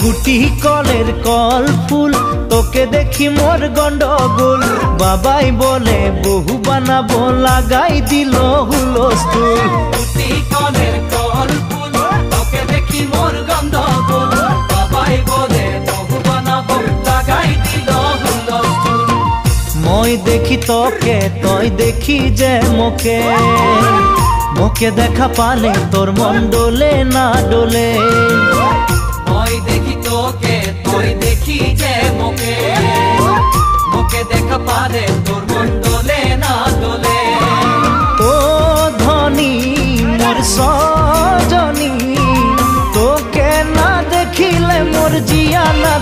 গুটি কলের কল ফুল তোকে দেখি মোর গন্ডগোল বাবাই বলে বহু বানাবো লাগাই দিল হুলস্থুল গুটি কলের কল ফুল তোকে দেখি মোর গন্ডগোল বাবাই বলে বহু বানাবো লাগাই দিল হুলস্থুল মই দেখি তোকে তই দেখি যে মোকে মোকে দেখা পালে তোর মন ডোলে না ডোলে মই দেখি তোকে তুই দেখি যে মোকে মোকে দেখা পারে তোর মন দোলে না দোলে ও ধনী মোর সজনী তোকে না দেখিলে মোর জিয়া না